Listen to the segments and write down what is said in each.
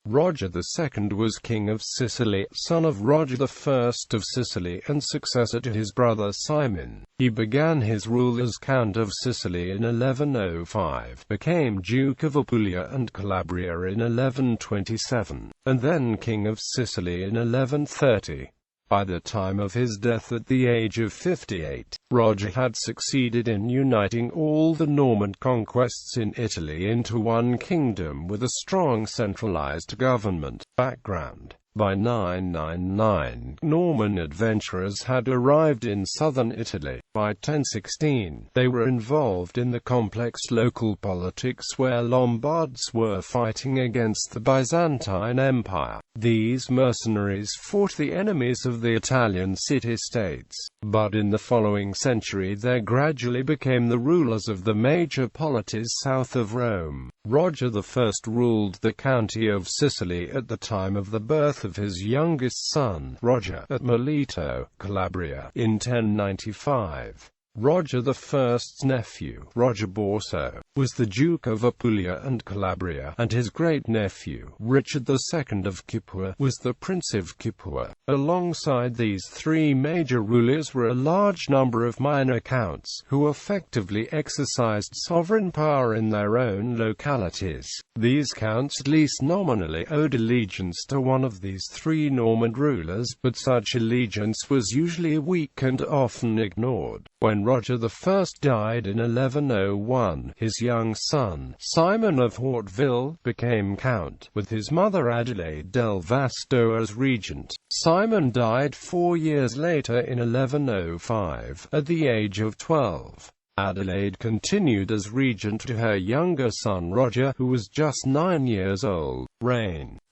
Roger II was King of Sicily, son of Roger I of Sicily and successor to his brother Simon. He began his rule as Count of Sicily in 1105, became Duke of Apulia and Calabria in 1127, and then King of Sicily in 1130. By the time of his death at the age of 58, Roger had succeeded in uniting all the Norman conquests in Italy into one kingdom with a strong centralized government. Background: by 999, Norman adventurers had arrived in southern Italy. By 1016, they were involved in the complex local politics where Lombards were fighting against the Byzantine Empire. These mercenaries fought the enemies of the Italian city-states, but in the following century they gradually became the rulers of the major polities south of Rome. Roger I ruled the County of Sicily at the time of the birth of his youngest son, Roger, at Melito, Calabria, in 1095. Roger I's nephew, Roger Borso, was the Duke of Apulia and Calabria, and his great-nephew, Richard II of Capua, was the Prince of Capua. Alongside these three major rulers were a large number of minor counts, who effectively exercised sovereign power in their own localities. These counts at least nominally owed allegiance to one of these three Norman rulers, but such allegiance was usually weak and often ignored. When Roger I died in 1101, his young son, Simon of Hauteville, became count, with his mother Adelaide del Vasto as regent. Simon died 4 years later in 1105, at the age of 12. Adelaide continued as regent to her younger son Roger, who was just 9 years old.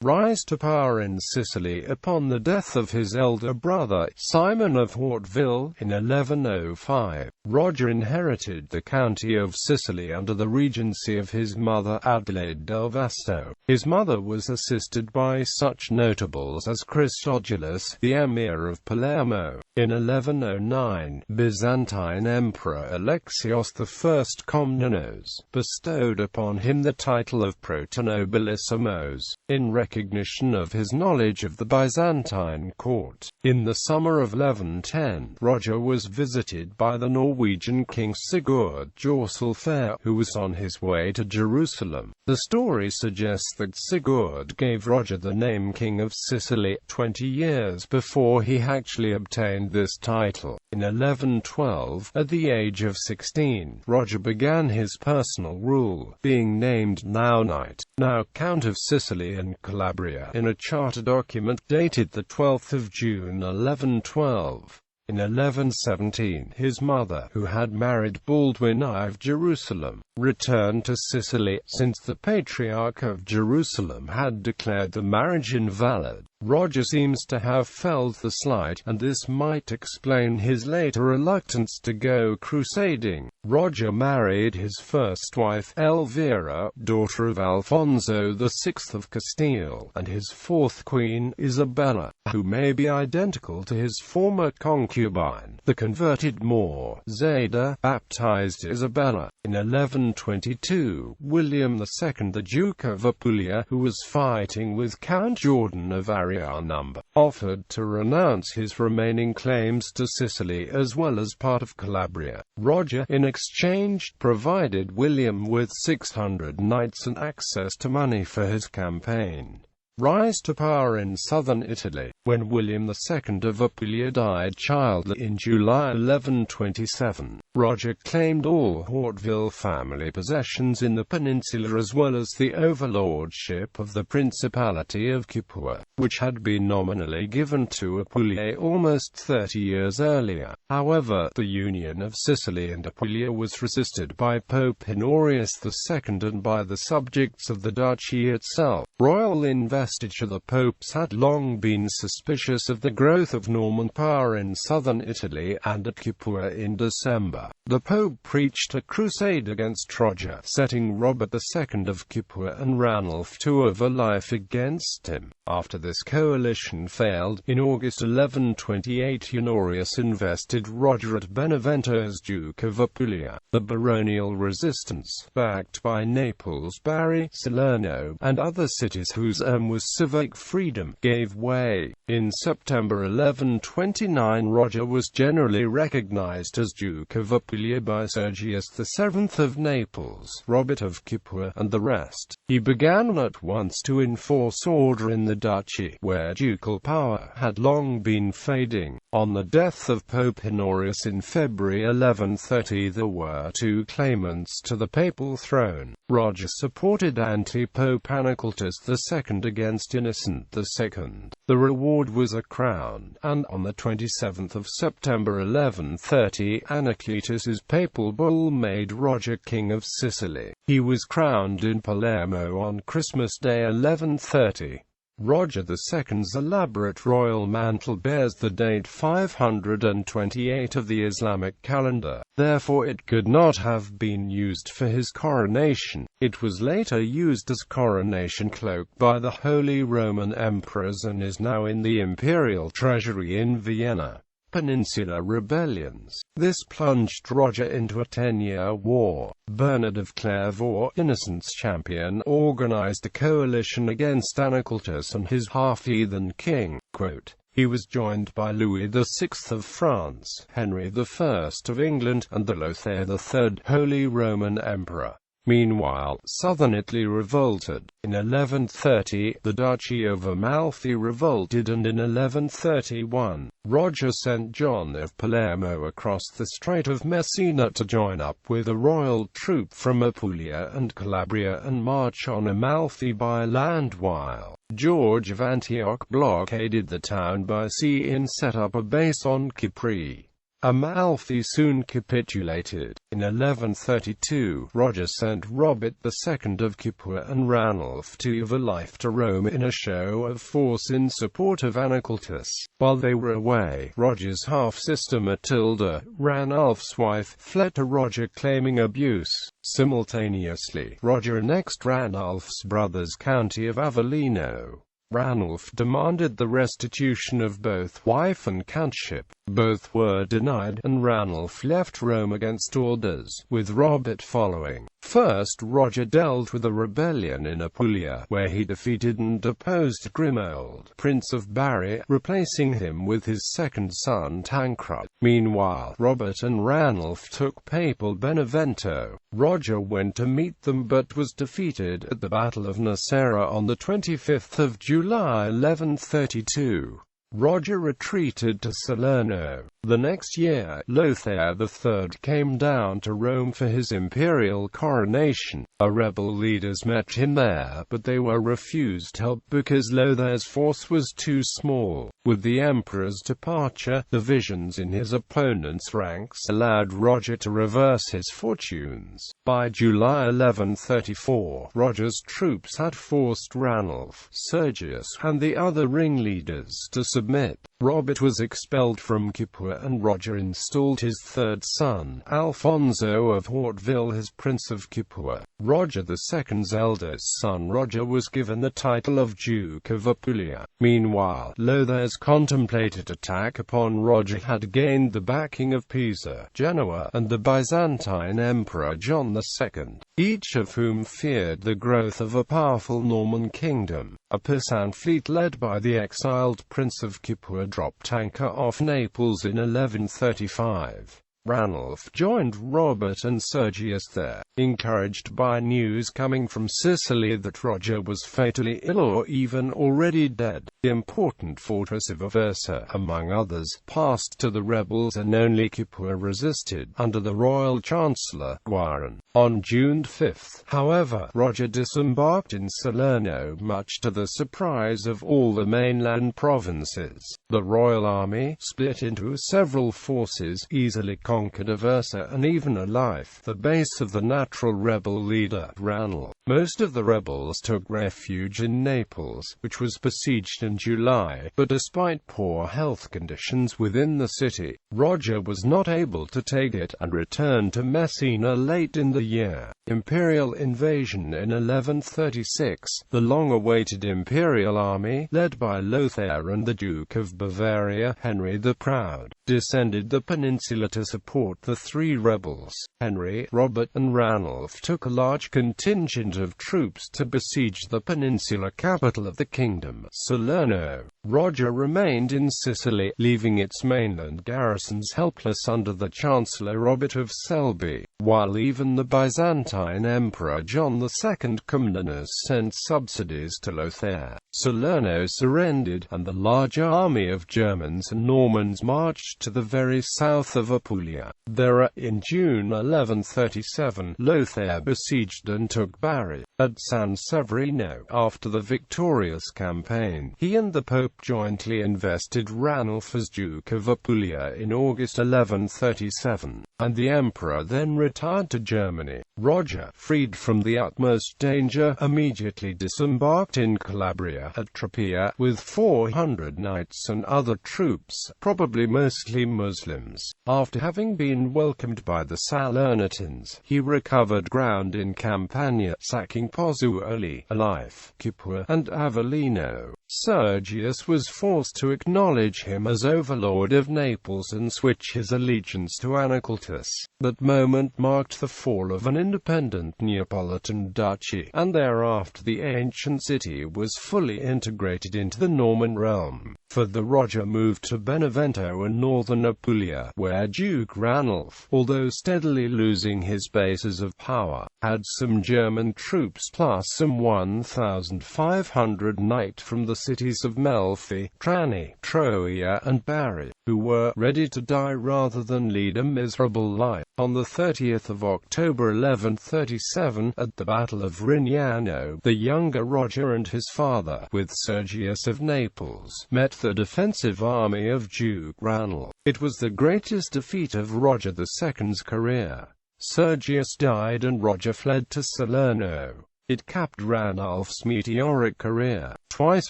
Rise to power in Sicily upon the death of his elder brother, Simon of Hauteville, in 1105. Roger inherited the County of Sicily under the regency of his mother Adelaide del Vasto. His mother was assisted by such notables as Chrysogilus, the Emir of Palermo. In 1109, Byzantine Emperor Alexios I Komnenos bestowed upon him the title of Protonobilissimos, in recognition of his knowledge of the Byzantine court. In the summer of 1110, Roger was visited by the Norwegian king Sigurd Jorsalfar, who was on his way to Jerusalem. The story suggests that Sigurd gave Roger the name King of Sicily 20 years before he actually obtained this title. In 1112, at the age of 16, Roger began his personal rule, being named now Knight, now Count of Sicily and Calabria, in a charter document dated the 12th of June 1112. In 1117, his mother, who had married Baldwin I of Jerusalem, returned to Sicily, since the Patriarch of Jerusalem had declared the marriage invalid. Roger seems to have felt the slight, and this might explain his later reluctance to go crusading. Roger married his first wife, Elvira, daughter of Alfonso VI of Castile, and his fourth queen, Isabella, who may be identical to his former concubine, the converted Moor, Zada, baptized Isabella. In 1122, William II, the Duke of Apulia, who was fighting with Count Jordan of Arianum, offered to renounce his remaining claims to Sicily as well as part of Calabria. Roger, in exchange, provided William with 600 knights and access to money for his campaign. Rise to power in southern Italy. When William II of Apulia died childless in July 1127, Roger claimed all Hauteville family possessions in the peninsula as well as the overlordship of the Principality of Capua, which had been nominally given to Apulia almost 30 years earlier. However, the union of Sicily and Apulia was resisted by Pope Honorius II and by the subjects of the duchy itself. Royal investiture. The popes had long been suspicious of the growth of Norman power in southern Italy, and at Capua in December, the Pope preached a crusade against Roger, setting Robert II of Capua and Ranulph II of Alife against him. After this this coalition failed. In August 1128, Honorius invested Roger at Benevento as Duke of Apulia. The baronial resistance, backed by Naples, Bari, Salerno, and other cities whose aim was civic freedom, gave way. In September 1129, Roger was generally recognized as Duke of Apulia by Sergius VII of Naples, Robert of Capua, and the rest. He began at once to enforce order in the duchy, where ducal power had long been fading. On the death of Pope Honorius in February 1130, there were two claimants to the papal throne. Roger supported anti-Pope Anacultus II against Innocent II. The reward was a crown, and on the 27th of September 1130, Anacultus's papal bull made Roger King of Sicily. He was crowned in Palermo on Christmas Day 1130. Roger II's elaborate royal mantle bears the date 528 of the Islamic calendar, therefore it could not have been used for his coronation. It was later used as coronation cloak by the Holy Roman Emperors and is now in the Imperial Treasury in Vienna. Peninsular Rebellions. This plunged Roger into a 10-year war. Bernard of Clairvaux, Innocent's champion, organized a coalition against Anacultus and his half-heathen king. Quote, he was joined by Louis VI of France, Henry I of England, and the Lothair III, Holy Roman Emperor. Meanwhile, southern Italy revolted. In 1130, the Duchy of Amalfi revolted, and in 1131, Roger sent John of Palermo across the Strait of Messina to join up with a royal troop from Apulia and Calabria and march on Amalfi by land, while George of Antioch blockaded the town by sea and set up a base on Capri. Amalfi soon capitulated. In 1132, Roger sent Robert II of Capua and Ranulph II of Life to Rome in a show of force in support of Anacultus. While they were away, Roger's half-sister Matilda, Ranulph's wife, fled to Roger claiming abuse. Simultaneously, Roger annexed Ranulph's brother's county of Avellino. Ranulph demanded the restitution of both wife and countship. Both were denied, and Ranulph left Rome against orders, with Robert following. First, Roger dealt with a rebellion in Apulia, where he defeated and deposed Grimoald, Prince of Bari, replacing him with his second son Tancred. Meanwhile, Robert and Ranulph took papal Benevento. Roger went to meet them but was defeated at the Battle of Nocera on the 25th of July 1132. Roger retreated to Salerno. The next year, Lothair III came down to Rome for his imperial coronation. Rebel leaders met him there, but they were refused help because Lothair's force was too small. With the emperor's departure, divisions in his opponent's ranks allowed Roger to reverse his fortunes. By July 1134, Roger's troops had forced Ranulph, Sergius, and the other ringleaders to submit. Robert was expelled from Capua and Roger installed his third son, Alfonso of Hauteville, as Prince of Capua. Roger II's eldest son Roger was given the title of Duke of Apulia. Meanwhile, Lothair's contemplated attack upon Roger had gained the backing of Pisa, Genoa, and the Byzantine Emperor John II, each of whom feared the growth of a powerful Norman kingdom. A Pisan fleet led by the exiled Prince of Capua dropped anchor off Naples in 1135. Ranulph joined Robert and Sergius there, encouraged by news coming from Sicily that Roger was fatally ill or even already dead. The important fortress of Aversa, among others, passed to the rebels and only Capua resisted, under the royal chancellor, Guarin. On June 5, however, Roger disembarked in Salerno, much to the surprise of all the mainland provinces. The royal army, split into several forces, easily conquered Aversa and even Alife, the base of the natural rebel leader, Ranulph. Most of the rebels took refuge in Naples, which was besieged in July, but despite poor health conditions within the city, Roger was not able to take it, and returned to Messina late in the year. Imperial Invasion in 1136. The long-awaited imperial army, led by Lothair and the Duke of Bavaria, Henry the Proud, descended the peninsula to support the three rebels. Henry, Robert, and Ranulph took a large contingent of troops to besiege the peninsular capital of the kingdom, Salerno. Roger remained in Sicily, leaving its mainland garrisons helpless under the Chancellor Robert of Selby, while even the Byzantine Emperor John II Comnenus sent subsidies to Lothair. Salerno surrendered, and the large army of Germans and Normans marched to the very south of Apulia. There, in June 1137, Lothair besieged and took Bari. At San Severino, after the victorious campaign, he and the Pope jointly invested Ranulph as Duke of Apulia in August 1137, and the Emperor then retired to Germany. Roger, freed from the utmost danger, immediately disembarked in Calabria at Tropea, with 400 knights and other troops, probably mostly Muslims. After having been welcomed by the Salernitans, he recovered ground in Campania, sacking Pozzuoli, Alife, Capua, and Avellino. Sergius was forced to acknowledge him as overlord of Naples and switch his allegiance to Anacultus. That moment marked the fall of an independent Neapolitan duchy, and thereafter the ancient city was fully integrated into the Norman realm. Further, Roger moved to Benevento and northern Apulia, where Duke Ranulph, although steadily losing his bases of power, had some German troops plus some 1,500 knights from the cities of Melfi, Trani, Troia, and Bari, who were ready to die rather than lead a miserable life. On the 30th of October 1137, at the Battle of Rignano, the younger Roger and his father, with Sergius of Naples, met the defensive army of Duke Ranulph. It was the greatest defeat of Roger II's career. Sergius died and Roger fled to Salerno. It capped Ranulph's meteoric career. Twice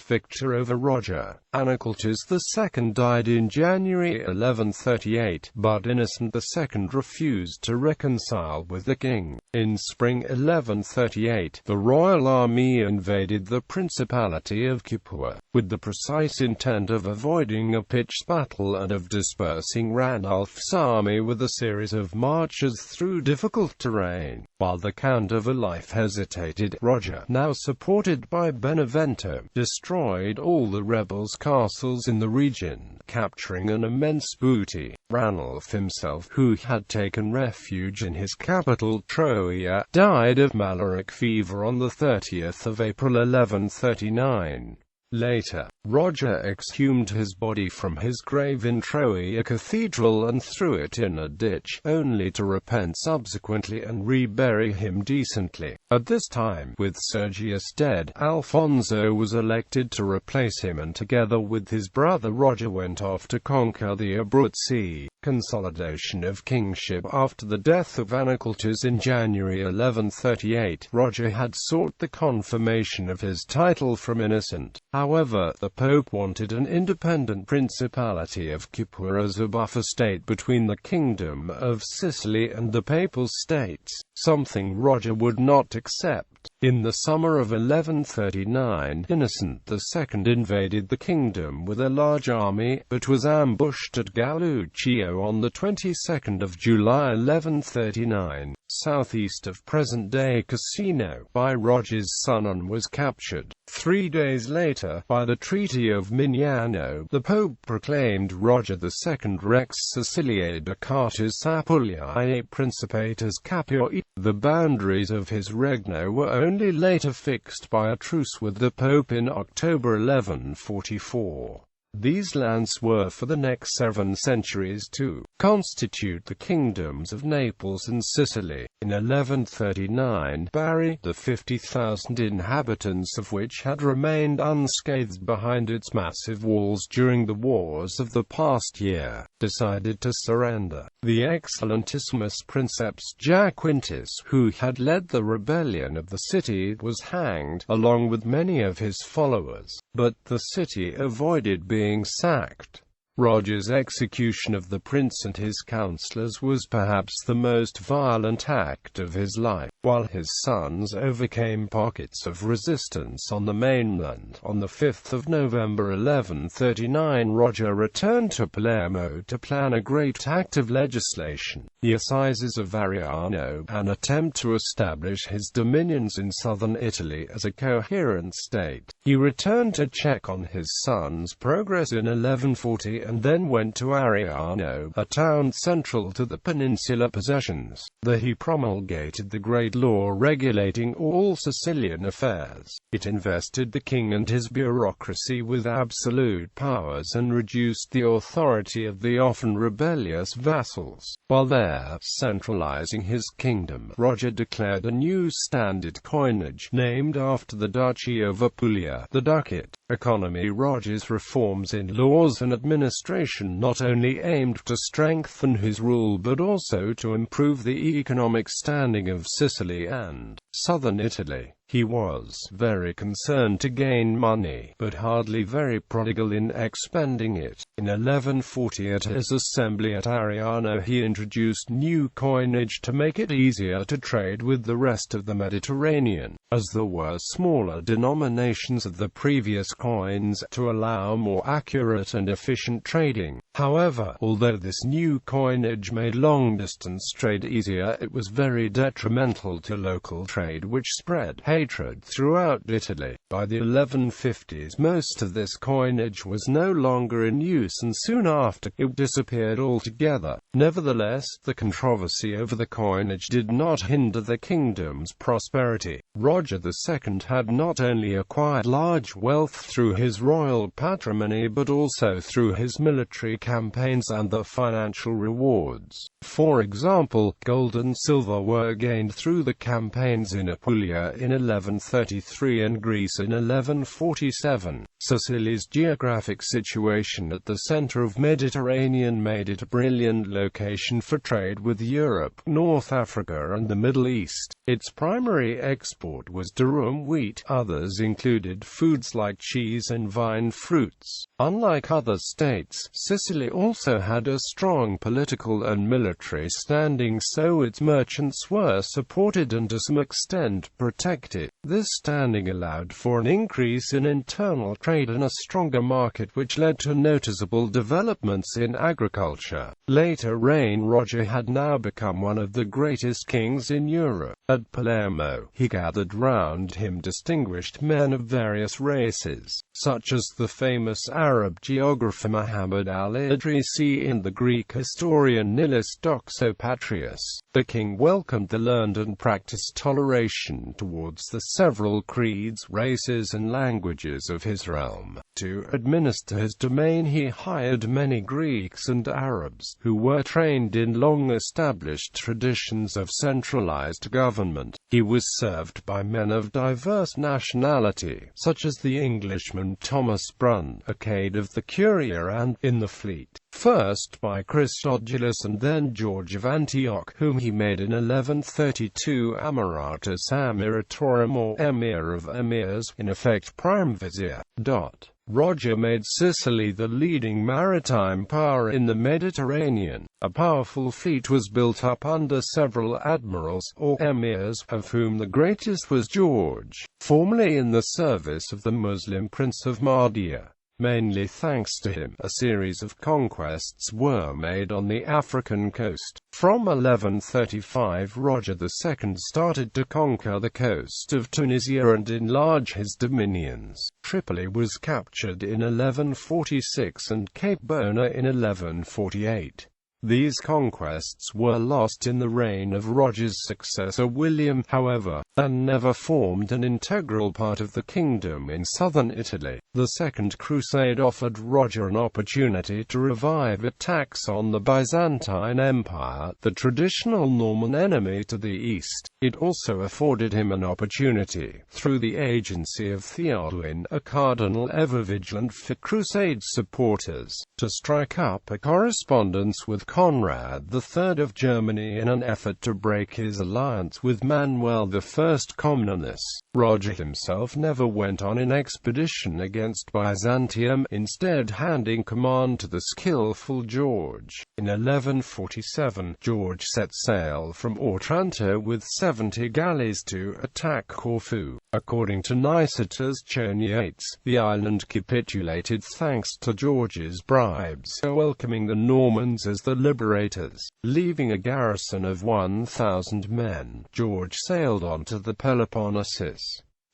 victor over Roger, Anacultus II died in January 1138, but Innocent II refused to reconcile with the king. In spring 1138, the royal army invaded the Principality of Capua, with the precise intent of avoiding a pitched battle and of dispersing Ranulph's army with a series of marches through difficult terrain. While the Count of Alife hesitated, Roger, now supported by Benevento, destroyed all the rebels' castles in the region, capturing an immense booty. Ranulph himself, who had taken refuge in his capital Troia, died of malaric fever on the 30th of April 1139. Later, Roger exhumed his body from his grave in Troia Cathedral and threw it in a ditch, only to repent subsequently and rebury him decently. At this time, with Sergius dead, Alfonso was elected to replace him, and together with his brother Roger went off to conquer the Abruzzi. Consolidation of Kingship. After the death of Anacultus in January 1138, Roger had sought the confirmation of his title from Innocent. However, the Pope wanted an independent Principality of Capua as a buffer state between the Kingdom of Sicily and the Papal States, something Roger would not accept. In the summer of 1139, Innocent II invaded the kingdom with a large army, but was ambushed at Galluccio on the 22nd of July 1139, southeast of present-day Cassino, by Roger's son, and was captured. 3 days later, by the Treaty of Mignano, the Pope proclaimed Roger II Rex Siciliae Ducatus Apuliae Principatus Capui. The boundaries of his regno were only later fixed by a truce with the Pope in October 1144. These lands were for the next 7 centuries to constitute the kingdoms of Naples and Sicily. In 1139, Bari, the 50,000 inhabitants of which had remained unscathed behind its massive walls during the wars of the past year, decided to surrender. The excellentissimus princeps Jaquintus, who had led the rebellion of the city, was hanged, along with many of his followers, but the city avoided being sacked. Roger's execution of the prince and his councillors was perhaps the most violent act of his life, while his sons overcame pockets of resistance on the mainland. On the 5th of November 1139, Roger returned to Palermo to plan a great act of legislation, the Assizes of Ariano, an attempt to establish his dominions in southern Italy as a coherent state. He returned to check on his son's progress in 1140 and then went to Ariano, a town central to the peninsular possessions. There he promulgated the great law regulating all Sicilian affairs. It invested the king and his bureaucracy with absolute powers and reduced the authority of the often rebellious vassals. While there, centralizing his kingdom, Roger declared a new standard coinage, named after the Duchy of Apulia, the ducat. Economy. Roger's reforms in laws and administration not only aimed to strengthen his rule but also to improve the economic standing of Sicily and southern Italy. He was very concerned to gain money, but hardly very prodigal in expending it. In 1140 at his assembly at Ariano he introduced new coinage to make it easier to trade with the rest of the Mediterranean, as there were smaller denominations of the previous coins to allow more accurate and efficient trading. However, although this new coinage made long-distance trade easier, it was very detrimental to local trade, which spread hatred throughout Italy. By the 1150s, most of this coinage was no longer in use, and soon after, it disappeared altogether. Nevertheless, the controversy over the coinage did not hinder the kingdom's prosperity. Roger II had not only acquired large wealth through his royal patrimony but also through his military campaigns and the financial rewards. For example, gold and silver were gained through the campaigns in Apulia in 1133 and Greece in 1147. Sicily's geographic situation at the center of Mediterranean made it a brilliant location for trade with Europe, North Africa and the Middle East. Its primary export was durum wheat. Others included foods like cheese and vine fruits. Unlike other states, Sicily also had a strong political and military standing, so its merchants were supported and to some extent protected. This standing allowed for an increase in internal trade and a stronger market, which led to noticeable developments in agriculture. Later reign. Roger had now become one of the greatest kings in Europe. At Palermo, he gathered round him distinguished men of various races, such as the famous Arab geographer Muhammad al-Idrisi and the Greek historian Nilis Doxopatrius. The king welcomed the learned and practiced toleration towards the several creeds, races and languages of his realm. To administer his domain he hired many Greeks and Arabs, who were trained in long-established traditions of centralized government. He was served by men of diverse nationality, such as the Englishman Thomas Brun, a cade of the Curia and, in the fleet, first by Christodulus and then George of Antioch, whom he made in 1132 Amiratus Amiratorum, or Emir of Emirs, in effect Prime Vizier. Roger made Sicily the leading maritime power in the Mediterranean. A powerful fleet was built up under several admirals, or emirs, of whom the greatest was George, formerly in the service of the Muslim Prince of Mahdia. Mainly thanks to him, a series of conquests were made on the African coast. From 1135, Roger II started to conquer the coast of Tunisia and enlarge his dominions. Tripoli was captured in 1146 and Cape Bona in 1148. These conquests were lost in the reign of Roger's successor William, however, and never formed an integral part of the kingdom in southern Italy. The Second Crusade offered Roger an opportunity to revive attacks on the Byzantine Empire, the traditional Norman enemy to the east. It also afforded him an opportunity, through the agency of Theodowin, a cardinal ever vigilant for Crusade supporters, to strike up a correspondence with Conrad III of Germany in an effort to break his alliance with Manuel I Comnenus. Roger himself never went on an expedition against Byzantium, instead handing command to the skillful George. In 1147, George set sail from Otranto with 70 galleys to attack Corfu. According to Nicetas Choniates, the island capitulated thanks to George's bribes, welcoming the Normans as the liberators. Leaving a garrison of 1,000 men, George sailed on to the Peloponnesus.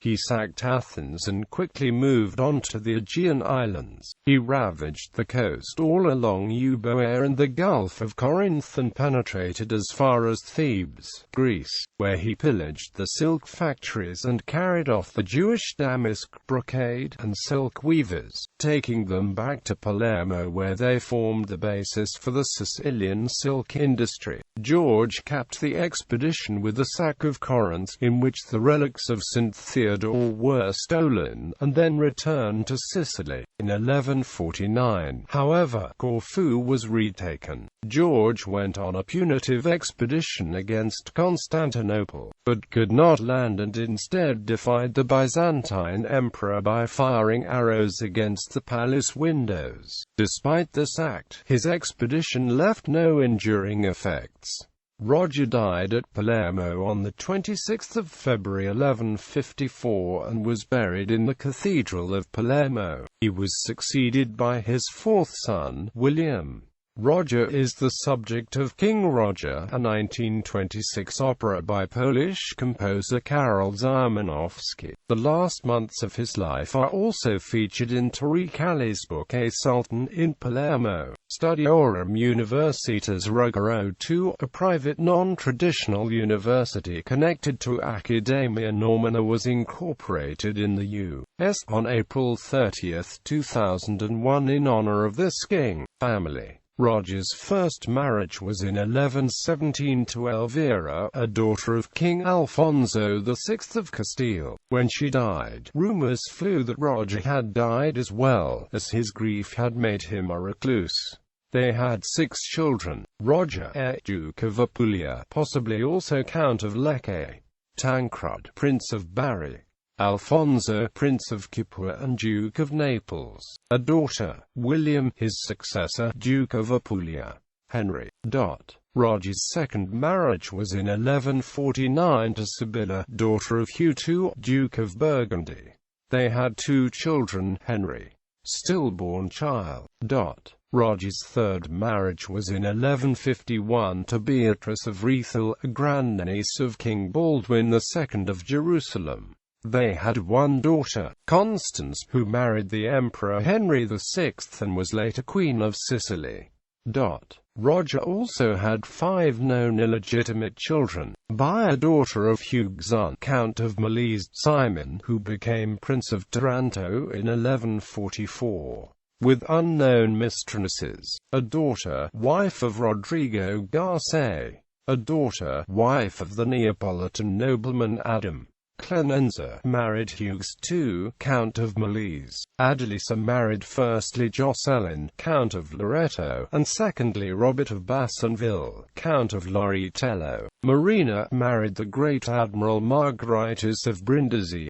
He sacked Athens and quickly moved on to the Aegean Islands. He ravaged the coast all along Euboea and the Gulf of Corinth and penetrated as far as Thebes, Greece, where he pillaged the silk factories and carried off the Jewish damask brocade and silk weavers, taking them back to Palermo where they formed the basis for the Sicilian silk industry. George capped the expedition with the sack of Corinth, in which the relics of St. Theodore were stolen, and then returned to Sicily. In 1149, however, Corfu was retaken. George went on a punitive expedition against Constantinople, but could not land and instead defied the Byzantine emperor by firing arrows against the palace windows. Despite this act, his expedition left no enduring effects. Roger died at Palermo on the 26th of February 1154 and was buried in the Cathedral of Palermo. He was succeeded by his fourth son, William. Roger is the subject of King Roger, a 1926 opera by Polish composer Karol Szymanowski. The last months of his life are also featured in Torricelli's book A Sultan in Palermo. Studiorum Universitas Roger II, a private non-traditional university connected to Accademia Normana, was incorporated in the U.S. on April 30, 2001 in honor of this king family. Roger's first marriage was in 1117 to Elvira, a daughter of King Alfonso VI of Castile. When she died, rumors flew that Roger had died as well, as his grief had made him a recluse. They had 6 children: Roger, Duke of Apulia, possibly also Count of Lecce; Tancred, Prince of Bari; Alfonso, Prince of Capua and Duke of Naples; a daughter, William, his successor, Duke of Apulia; Henry. Roger's second marriage was in 1149 to Sibylla, daughter of Hugh II, Duke of Burgundy. They had 2 children, Henry, stillborn child. Roger's third marriage was in 1151 to Beatrice of Rethel, a grandniece of King Baldwin II of Jerusalem. They had 1 daughter, Constance, who married the Emperor Henry VI and was later Queen of Sicily. Roger also had 5 known illegitimate children, by a daughter of Hugues' son, Count of Molise, Simon, who became Prince of Taranto in 1144. With unknown mistresses, a daughter, wife of Rodrigo Garce; a daughter, wife of the Neapolitan nobleman Adam. Clemenza married Hugues II, Count of Molise. Adelisa married firstly Jocelyn, Count of Loreto, and secondly Robert of Bassenville, Count of Loritello. Marina married the great Admiral Margaritis of Brindisi